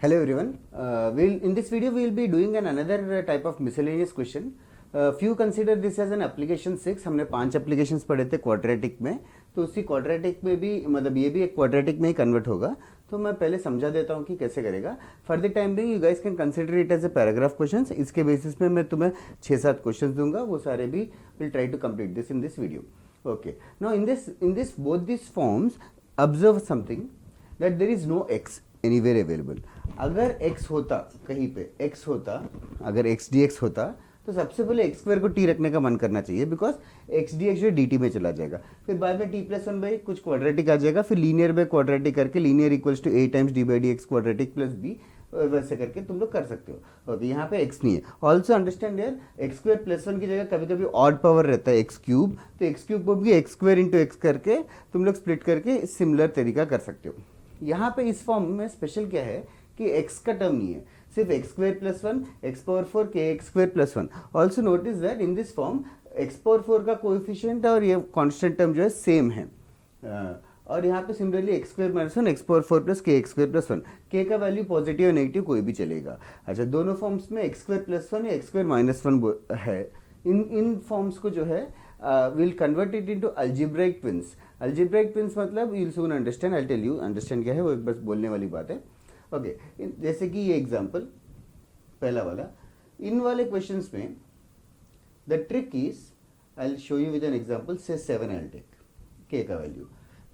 Hello everyone. In this video we will be doing another type of miscellaneous question. Few consider this as an application 6. हमने 5 applications पढ़े थे quadratic में, तो उसी quadratic में भी मतलब ये भी एक quadratic में ही convert होगा. तो मैं पहले समझा देता हूँ कि कैसे करेगा. For the time being you guys can consider it as a paragraph questions. इसके बेसिस पे मैं तुम्हें 6-7 questions दूंगा, वो सारे भी will try to complete this in this video. Okay. Now in this both these forms observe something that there is no x anywhere available. अगर x होता कहीं पे x होता, अगर x dx होता तो सबसे पहले x स्क्वायर को t रखने का मन करना चाहिए, बिकॉज x dx जो dt में चला जाएगा, फिर बाद में t प्लस वन बाई कुछ क्वाड्रेटिक आ जाएगा, फिर लीनियर बाई क्वाड्रेटिक करके linear equals to a times D by D X quadratic plus b, वैसे करके तुम लोग कर सकते हो. ओके, यहाँ पे x नहीं है. ऑल्सो अंडरस्टैंड यार, एक्स स्क्वायर प्लस वन की जगह कभी कभी ऑड पावर रहता है एक्स क्यूब, तो एक्स क्यूब को भी एक्स स्क्वायर इंटू एक्स करके तुम लोग स्प्लिट करके सिमिलर तरीका कर सकते हो. यहाँ पे इस फॉर्म में स्पेशल क्या है कि x का टर्म नहीं है, सिर्फ X square plus one, X power four, के X square plus one. Also notice that in this form X power four का कोएफिशिएंट और ये कांस्टेंट टर्म जो है सेम है. और यहाँ पे similarly x square minus one, X power four plus के एक्स स्क्वायर प्लस वन, के का वैल्यू पॉजिटिव या नेगेटिव कोई भी चलेगा. अच्छा, दोनों फॉर्म्स में एक्स स्क्वायर प्लस वन या एक्स स्क्वायर माइनस वन है. इन फॉर्म्स को जो है will convert it into algebraic twins. Algebraic twins मतलब you will soon understand, I tell you understand क्या है, वो एक बस बोलने वाली बात है. ओके, जैसे कि ये एग्जांपल पहला वाला, इन वाले क्वेश्चंस में the trick is, I will show you with an example, say 7 I will take K का value.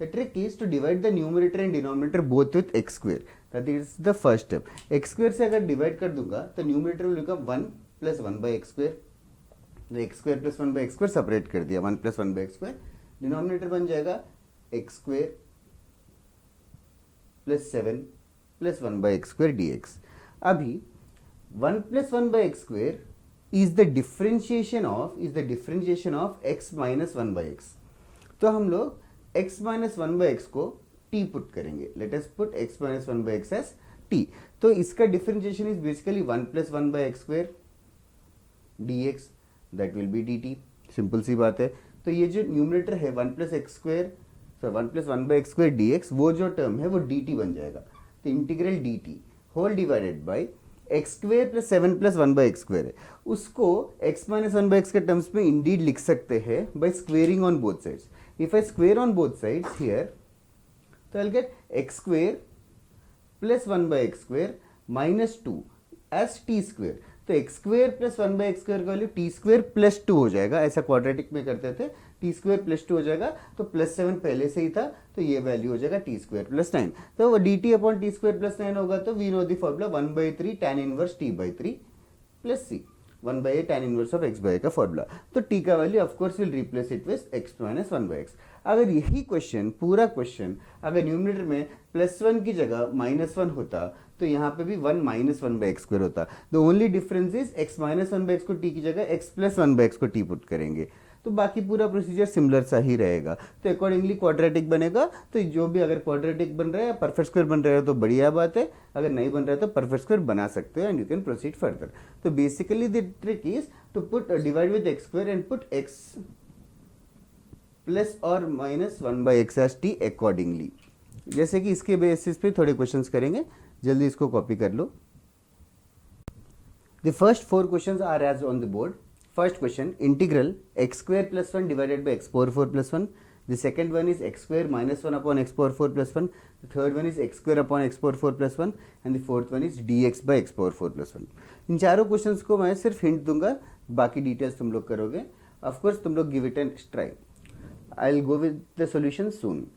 The trick is to divide the numerator and denominator both with X square. That is the first step. X square से अगर divide कर दूंगा तो numerator will become 1 plus 1 by x square. X square plus 1 by x square separate कर दिया, 1 plus 1 by x square. Denominator बन जाएगा x square plus 7 plus 1 by x square D X. अभी 1 plus 1 by x square is the differentiation of x minus 1 by X. तो हम लोग x minus 1 by x को t put करेंगे. Let us put x minus 1 by x as t. तो इसका differentiation is basically 1 plus 1 by x square D X, that will be D T. Simple सी बात है. तो ये जो न्यूमरेटर है 1 plus X square, 1 plus 1 by x square D X, वो जो टर्म है वो डी टी बन जाएगा. तो integral d t whole divided by x square plus 7 plus 1 by x square है, उसको x माइनस 1 बाई एक्स के टर्म्स में इंडीड लिख सकते हैं by squaring on both sides. If I square on both sides here, तो I will get x square plus 1 by x square minus 2 as t square. तो x square plus 1 by x square का value T square plus 2 हो जाएगा. ऐसा quadratic में करते थे, T square plus 2 हो जाएगा. तो प्लस 7 पहले से ही था, तो ये वैल्यू हो जाएगा टी स्क्वेयर प्लस 9. तो वो D T upon T square plus 9 होगा. तो we know the formula 1/3 tan inverse T by 3 plus C, 1/8 tan inverse of X by का फॉर्मूला. तो टी का value of course will replace it with X minus 1 by X. अगर यही question, पूरा question अगर numerator में प्लस 1 की जगह माइनस 1 होता, तो यहाँ पे भी 1 माइनस 1 बाई एक्स स्क्वायर होता. The only difference is x minus 1 by x को टी की जगह एक्स प्लस 1 बाई एक्स को टी पुट करेंगे. तो बाकी पूरा प्रोसीजर सिमिलर सा ही रहेगा. तो अकॉर्डिंगली क्वाड्रेटिक बनेगा. तो जो भी अगर क्वाड्रेटिक बन रहा है, परफेक्ट स्क्वायर बन रहा है तो बढ़िया बात है, अगर नहीं बन रहा है तो परफेक्ट स्क्वायर बना सकते हो and you can proceed further. तो basically the trick is to put divide with x square and put x plus और minus 1 by x as t accordingly. जैसे कि इसके बेसिस पे थोड़े क्वेश्चंस करेंगे, जल्दी इसको कॉपी कर लो. The first 4 questions are as on the board. First question, integral x square plus 1 divided by x power 4 plus 1. The second one is x square minus 1 upon x power 4 plus 1. The third one is x square upon x power 4 plus 1. And the fourth one is dx by x power 4 plus 1. इन चारों questions को मैं सिर्फ hint दूंगा, बाकी details तुम लोग करोगे. Of course तुम लोग give it a try. I'll go with the solution soon.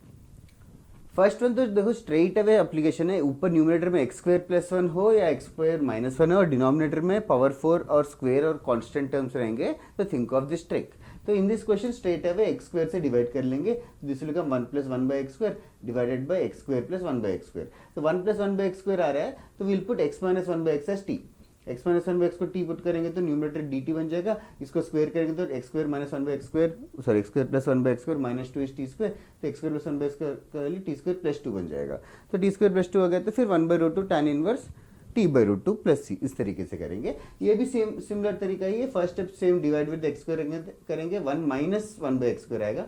First one तो देखो स्ट्रेट अवे एप्लीकेशन है. ऊपर न्यूमरेटर में एक्स स्क्वायर प्लस 1 हो या एक्स स्क्वायर माइनस 1 हो, और डिनोमिनेटर में पावर 4 और स्क्वायर और कांस्टेंट टर्म्स रहेंगे. तो थिंक ऑफ दिस ट्रिक. तो in this question straight away x square से डिवाइड कर लेंगे. This will become 1 plus 1 by x square divided by x square plus 1 by x square. तो 1 plus 1 by x square आ रहा है, तो will put x minus 1 by x as t. X minus 1 by x को t put करेंगे तो numerator D T बन जाएगा. इसको स्क्वायर करेंगे तो x square minus 1 by x square, sorry x square plus 1 by x square minus 2 is t square. तो x square plus 1 by x square का वैल्यू टी स्क्वायर प्लस 2 बन जाएगा. तो टी स्क्वायर प्लस 2 हो गया, तो फिर 1/√2 tan inverse T by root 2 plus c. इस तरीके से करेंगे. ये भी सेम सिमिलर तरीका ही है. First step same, divide with x square करेंगे. 1 माइनस 1 बाई एक्स स्क्वायर आएगा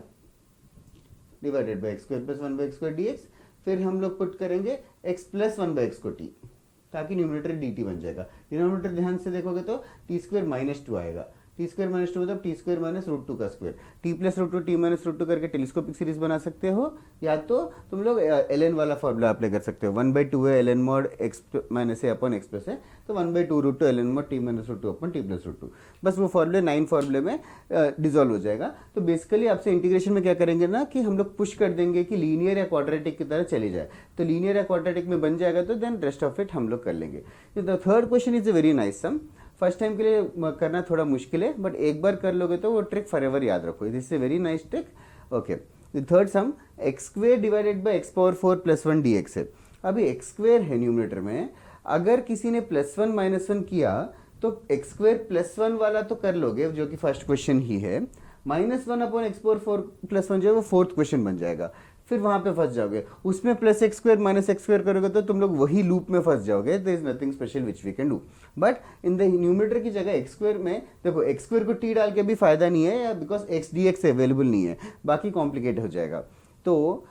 divided by x square plus 1 by x square D X. फिर हम लोग पुट करेंगे एक्स प्लस 1 बाई एक्स को टी. ताकि न्यूमरेटर dt बन जाएगा। डिनोमिनेटर ध्यान से देखोगे तो टी स्क्वायर माइनस टू आएगा, टी स्क्वायर माइनस टू मतलब T square minus root two का square, T plus root two T minus root two करके टेलीस्कोपिक सीरीज बना सकते हो, या तो तुम लोग ln वाला फॉर्मूला अप्लाई कर सकते हो। 1/2 है ln mod x minus A upon X plus है, तो 1/2 root two ln mod T minus root two upon T plus root two, बस वो फॉर्मूले 9 फॉर्मूले में डिजोल्व हो जाएगा। तो बेसिकली आपसे इंटीग्रेशन में क्या करेंगे ना कि हम लोग पुश कर देंगे कि लीनियर या क्वाड्रेटिक की तरह चली जाए, तो लीनियर या क्वाड्रेटिक में बन जाएगा तो देन रेस्ट ऑफ इट हम लोग कर लेंगे। The third question is a very nice sum, first time के लिए करना थोड़ा मुश्किल है, बट एक बार कर लोगे तो वो ट्रिक फॉर एवर याद रखो, this is a very nice trick. Okay, the third some x square divided by x power 4 plus 1 dx है। अभी एक्स स्क्वेयर है न्यूमरेटर में, अगर किसी ने प्लस 1 माइनस 1 किया तो एक्स स्क्वेयर प्लस 1 वाला तो कर लोगे जो कि फर्स्ट क्वेश्चन ही है, minus 1 upon X power 4 plus 1 जो है वो फोर्थ क्वेश्चन बन जाएगा, फिर वहां पे फंस जाओगे, उसमें plus X square minus X square करोगे तो तुम लोग वही लूप में फंस जाओगे। There is nothing special which we can do, but in the numerator की जगह एक्स स्क्वायर में देखो एक्स स्क्वायर को टी डाल के भी फायदा नहीं है, या because x D x available नहीं है, बाकी कॉम्प्लिकेट हो जाएगा। तो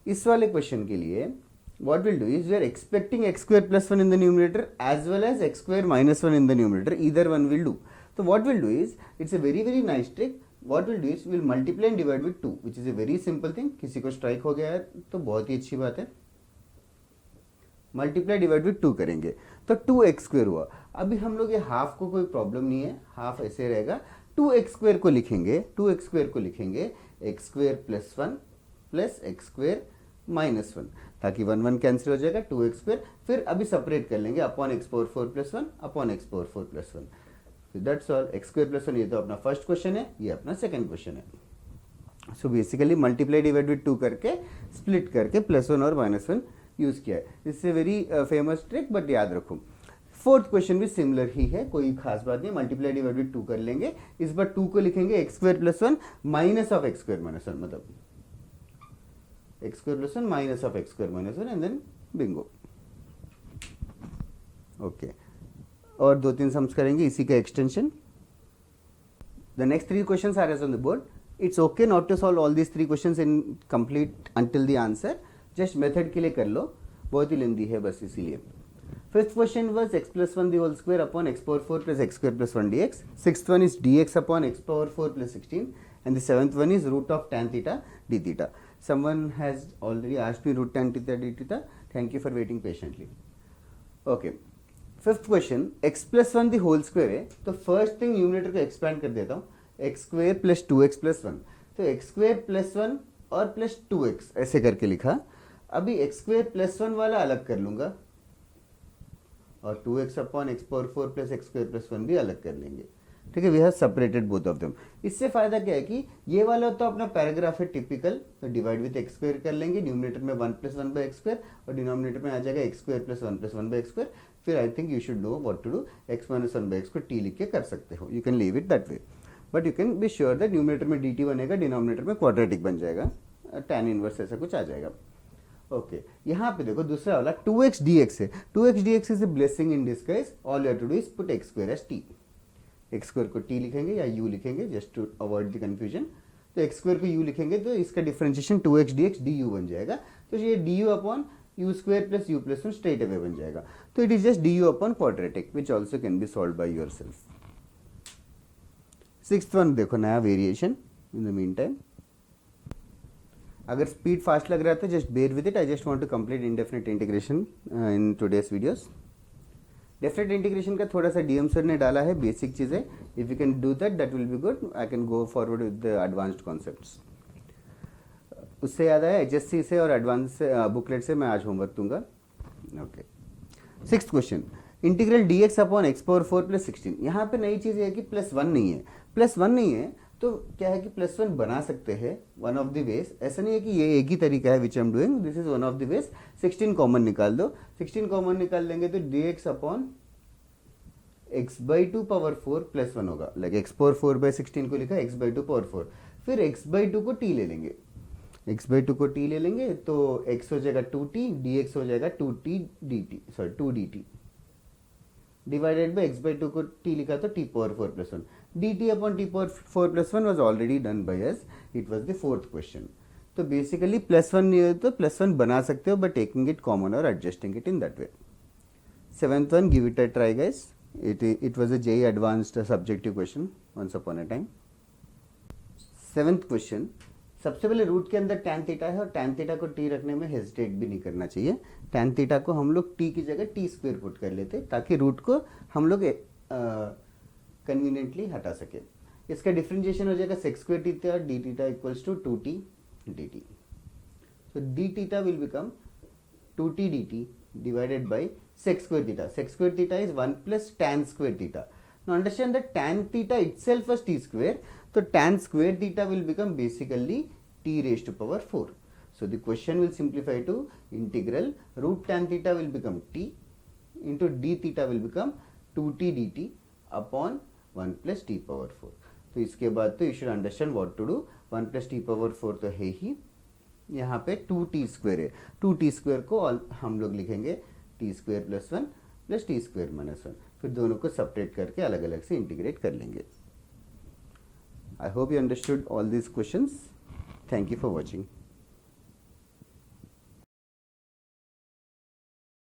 इस वाले क्वेश्चन के लिए what we'll do is we are expecting x square plus 1 in the numerator as well as x square minus 1 in the numerator, either one will do. So what we'll do is, it's a very nice trick, what we'll do is we'll multiply and divide with 2 which is a very simple thing। किसी को strike हो गया है तो बहुत ही अच्छी बात है, मल्टीप्लाई डिवाइड विथ 2 करेंगे तो 2x स्क्वायर हुआ। अभी हम लोग ये हाफ को कोई प्रॉब्लम नहीं है, हाफ ऐसे रहेगा, 2x स्क्वायर को लिखेंगे, 2x स्क्वायर को लिखेंगे x square plus 1 plus x square minus 1, ताकि 1 1 कैंसिल हो जाएगा, 2x स्क्वायर, फिर अभी सेपरेट कर लेंगे upon X power 4 plus 1 upon X power 4 plus 1, that's all. X square plus 1 ये तो अपना फर्स्ट क्वेश्चन है, ये अपना सेकंड क्वेश्चन है। So basically multiply divide with 2 करके स्प्लिट करके प्लस 1 और माइनस 1 यूज किया है, इससे वेरी फेमस ट्रिक, बट याद रखो। फोर्थ क्वेश्चन भी सिमिलर ही है, कोई खास बात नहीं, मल्टीप्लाई डिवाइड विद 2 कर लेंगे, इस बार 2 को लिखेंगे x square plus 1 minus of x square minus 1, मतलब x square plus 1 minus of x square minus 1 and then bingo। Okay, और 2-3 सम्स करेंगे इसी का extension. The next 3 questions are as on the board, it's okay not to solve all these 3 questions in complete until the answer, just method के लिए कर लो, बहुत ही लेंदी है बस इसीलिए। Fifth question was x plus 1 the whole square upon x power 4 plus x square plus 1 dx, sixth one is dx upon x power 4 plus 16, and the seventh one is root of tan theta d theta। Someone has already asked me root tan theta d theta, thank you for waiting patiently। Okay, fifth question x plus 1 the whole square है, तो first thing numerator को expand कर देता हूँ, x square plus 2x plus 1, तो x square plus 1 और plus 2x ऐसे करके लिखा। अभी x स्क्वायर प्लस 1 वाला अलग कर लूंगा और 2x upon X power 4 plus X square plus 1 भी अलग कर लेंगे, ठीक है, we have separated both of them. इससे फायदा क्या है कि ये वाला तो अपना पैराग्राफ है टिपिकल, तो डिवाइड विद एक्स स्क्वायर कर लेंगे, न्यूमरेटर में 1 प्लस 1 बाई एक्स स्क्वायर और डिनोमिनेटर में आ जाएगा x square plus 1 plus 1 by x square. फिर I think you should know what to do, x minus 1 by x को टी लिख के कर सकते हो, you can leave it that way, but you can be sure that numerator में dt बनेगा, denominator में क्वाड्रेटिक बन जाएगा, tan इनवर्स ऐसा कुछ आ जाएगा। ओके, यहाँ पे देखो दूसरा वाला 2x dx है, 2x dx is a blessing in disguise, all you have to do is put x square as t, x square को t लिखेंगे या u लिखेंगे just to avoid the confusion, तो x स्क्वायर को u लिखेंगे तो इसका डिफरेंशिएशन 2x dx du बन जाएगा, तो ये du upon u square plus u plus 1 straight away बन जाएगा, तो it is just du upon quadratic which also can be solve by yourself. Sixth one देखो नया variation in the mean time, अगर स्पीड फास्ट लग रहा है तो just bear with it, I just want to complete indefinite integration in today's videos. Definite integration का थोड़ा सा डीएम सर ने डाला है, बेसिक चीज़ें, if you can do that will be good, I can go forward with the advanced concepts. उससे याद आया HSC से और एडवांस बुकलेट से मैं आज होमवर्क दूंगा। Okay, sixth question, integral dx upon X power 4 plus 16, यहाँ पे नई चीज़ है कि प्लस 1 नहीं है, प्लस 1 नहीं है तो क्या है कि प्लस 1 बना सकते हैं, वन ऑफ द वेज, ऐसा नहीं है कि ये एक ही तरीका है which I am doing, this is one of the ways. 16 common निकाल दो, 16 कॉमन निकाल लेंगे तो dx upon x by 2 power 4 plus 1 होगा, लाइक एक्स पावर 4 बाई 16 को लिखा एक्स बाई 2 पावर 4, फिर एक्स बाई 2 को t ले लेंगे, एक्स बाई 2 को t ले लेंगे तो x हो जाएगा 2t, dx हो जाएगा 2t dt, sorry 2dt, divided by x by 2 को t लिखा तो t power 4 plus 1, dt upon t power 4 plus 1 was already done by us, it was the fourth question. तो बेसिकली प्लस 1 नहीं है तो plus 1 बना सकते हो बट टेकिंग इट कॉमन और adjusting it in that way. Seventh one, give it a try guys. It was a JEE advanced subjective question once upon a time. Seventh question, सबसे पहले root के अंदर tan theta है और tan theta को t रखने में hesitate भी नहीं करना चाहिए. tan थीटा को हम लोग t की जगह t स्क्वायर पुट कर लेते ताकि रूट को हम लोग कन्वीनियंटली हटा सके. इसका डिफरेंशिएशन हो जाएगा sec square theta d theta equals to 2t dt. So d theta will become 2t dt divided by sec square theta. Sec square theta is 1 plus tan square theta. Now understand that tan theta itself was t square. So tan square theta will become basically t raised to power 4. So the question will simplify to integral root tan theta will become t into d theta will become 2t dt upon 1 plus t power 4. तो इसके बाद तो you should understand what to do. 1 plus t power 4 तो है ही, यहाँ पे 2t square है. 2t square को हम लोग लिखेंगे t square plus 1 plus T square minus 1. फिर दोनों को सेपरेट करके अलग अलग से इंटीग्रेट कर लेंगे. I hope you understood all these questions. Thank you for watching.